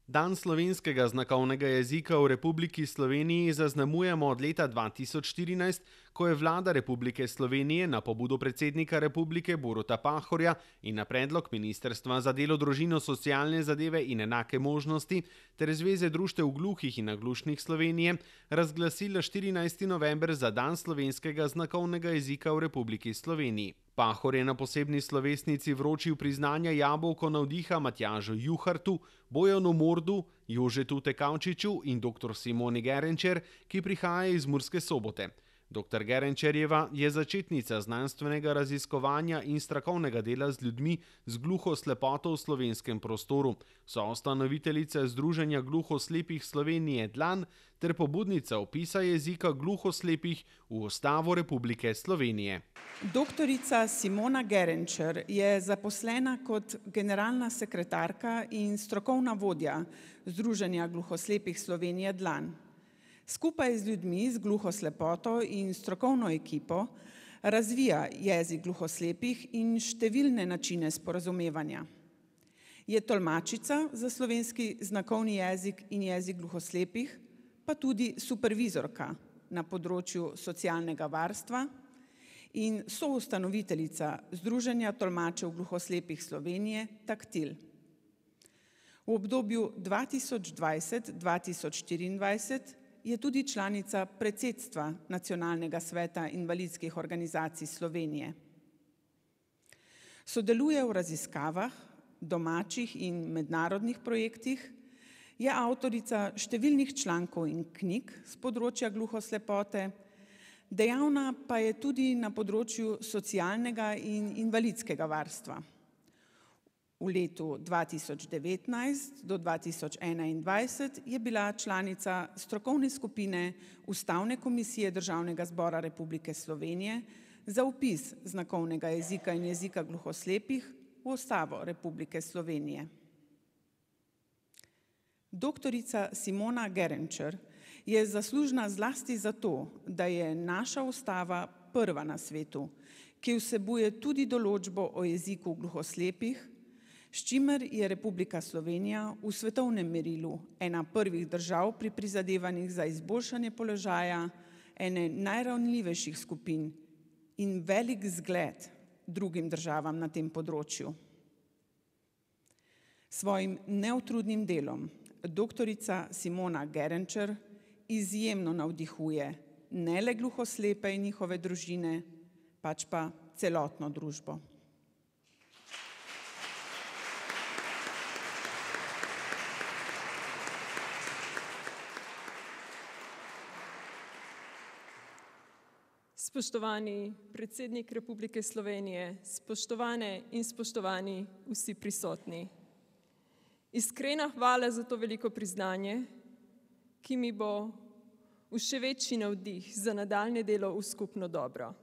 Dan slovenskega znakovnega jezika v Republiki Sloveniji zaznamujemo od leta 2014, ko je vlada Republike Slovenije na pobudo predsednika republike Boruta Pahorja in na predlog Ministrstva za delo, družino, socialne zadeve in enake možnosti ter Zveze društev gluhih in naglušnih Slovenije razglasila 14. november za Dan slovenskega znakovnega jezika v Republiki Sloveniji. Pahor je na posebni slovesnici vročil priznanja jabolko navdiha Matjažu Juhartu, Bojanu Mordu, Jožetu Tekavčiču in dr. Simoni Gerenčer, ki prihaja iz Murske Sobote. Dr. Gerenčerjeva je začetnica znanstvenega raziskovanja in strokovnega dela z ljudmi z gluho-slepoto v slovenskem prostoru, soustanoviteljica Združenja gluhoslepih Slovenije Dlan ter pobudnica vpisa jezika gluhoslepih v Ustavo Republike Slovenije. Doktorica Simona Gerenčer je zaposlena kot generalna sekretarka in strokovna vodja Združenja gluhoslepih Slovenije Dlan. Skupaj z ljudmi z gluhoslepoto in strokovno ekipo razvija jezik gluhoslepih in številne načine sporazumevanja. Je tolmačica za slovenski znakovni jezik in jezik gluhoslepih, pa tudi supervizorka na področju socialnega varstva in soustanoviteljica Združenja tolmačev gluhoslepih Slovenije Taktil. V obdobju 2020-2024 je tudi članica predsedstva Nacionalnega sveta invalidskih organizacij Slovenije. Sodeluje v raziskavah, domačih in mednarodnih projektih, je avtorica številnih člankov in knjig s področja gluhoslepote, dejavna pa je tudi na področju socialnega in invalidskega varstva. V letu 2019 do 2021 je bila članica strokovne skupine Ustavne komisije Državnega zbora Republike Slovenije za vpis znakovnega jezika in jezika gluhoslepih v Ustavo Republike Slovenije. Doktorica Simona Gerenčer je zaslužna zlasti zato, da je naša ustava prva na svetu, ki vsebuje tudi določbo o jeziku gluhoslepih, s čimer je Republika Slovenija v svetovnem merilu ena prvih držav pri prizadevanjih za izboljšanje položaja ene najranljivejših skupin in velik zgled drugim državam na tem področju. Svojim neutrudnim delom doktorica Simona Gerenčer izjemno navdihuje ne le gluhoslepe in njihove družine, pač pa celotno družbo. Spoštovani predsednik Republike Slovenije, spoštovane in spoštovani vsi prisotni. Iskrena hvala za to veliko priznanje, ki mi bo v še večji navdih za nadaljnje delo v skupno dobro.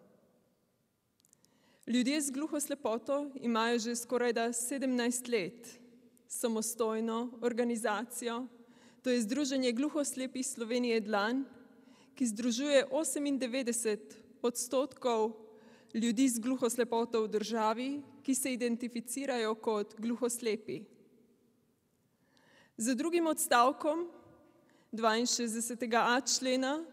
Ljudje z gluhoslepoto imajo že skorajda 17 let samostojno organizacijo, to je Združenje gluhoslepih Slovenije Dlan, ki združuje 98% ljudi z gluhoslepoto v državi, ki se identificirajo kot gluhoslepi. Za drugim odstavkom 62.a člena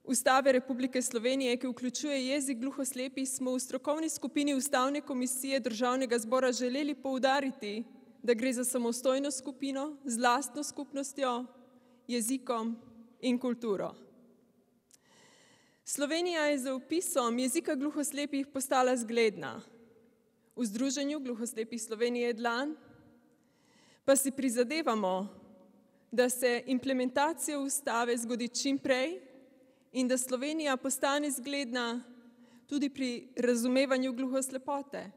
Ustave Republike Slovenije, ki vključuje jezik gluhoslepih, smo v strokovni skupini Ustavne komisije Državnega zbora želeli poudariti, da gre za samostojno skupino z lastno skupnostjo, jezikom in kulturo. Slovenija je z vpisom jezika gluhoslepih postala zgledna. V Združenju gluhoslepih Slovenije Dlan pa si prizadevamo, da se implementacija ustave zgodi čim prej in da Slovenija postane zgledna tudi pri razumevanju gluhoslepote.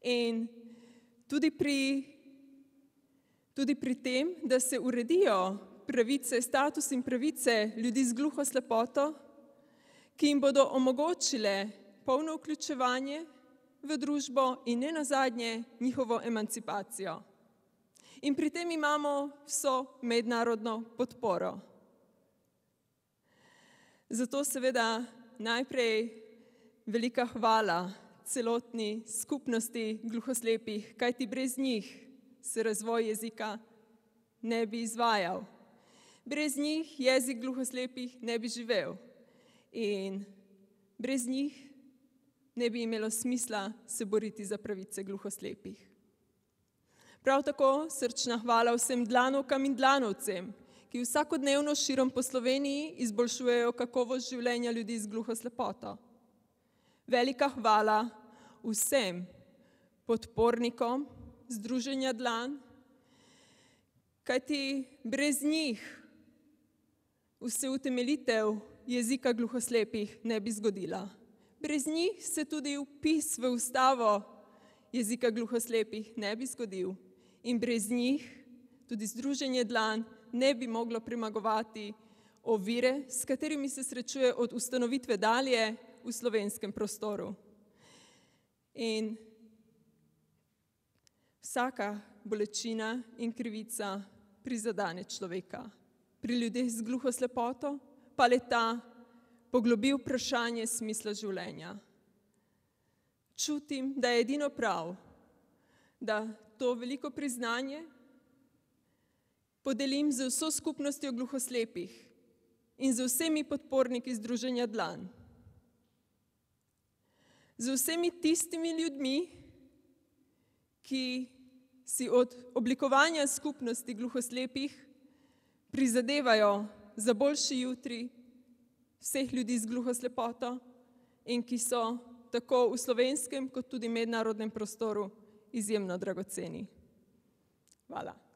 In tudi pri tem, da se uredijo pravice, status in pravice ljudi z gluhoslepoto, ki jim bodo omogočile polno vključevanje v družbo in nenazadnje njihovo emancipacijo. In pri tem imamo vso mednarodno podporo. Zato seveda najprej velika hvala celotni skupnosti gluhoslepih, kajti brez njih se razvoj jezika ne bi izvajal. Brez njih jezik gluhoslepih ne bi živel in brez njih ne bi imelo smisla se boriti za pravice gluhoslepih. Prav tako srčna hvala vsem dlanovkam in dlanovcem, ki vsakodnevno širom po Sloveniji izboljšujejo kakovost življenja ljudi z gluhoslepoto. Velika hvala vsem podpornikom Združenja Dlan, kajti brez njih se utemeljitev jezika gluhoslepih ne bi zgodila. Brez njih se tudi vpis v ustavo jezika gluhoslepih ne bi zgodil in brez njih tudi Združenje Dlan ne bi moglo premagovati ovire, s katerimi se srečuje od ustanovitve dalje v slovenskem prostoru. In vsaka bolečina in krivica prizadene človeka. Pri ljudeh z gluhoslepoto pa le-ta poglobi vprašanje smisla življenja. Čutim, da je edino prav, da to veliko priznanje podelim z vso skupnostjo gluhoslepih in z vsemi podporniki Združenja Dlan. Z vsemi tistimi ljudmi, ki si od oblikovanja skupnosti gluhoslepih prizadevajo za boljši jutri vseh ljudi z gluhoslepoto in ki so tako v slovenskem kot tudi mednarodnem prostoru izjemno dragoceni. Hvala.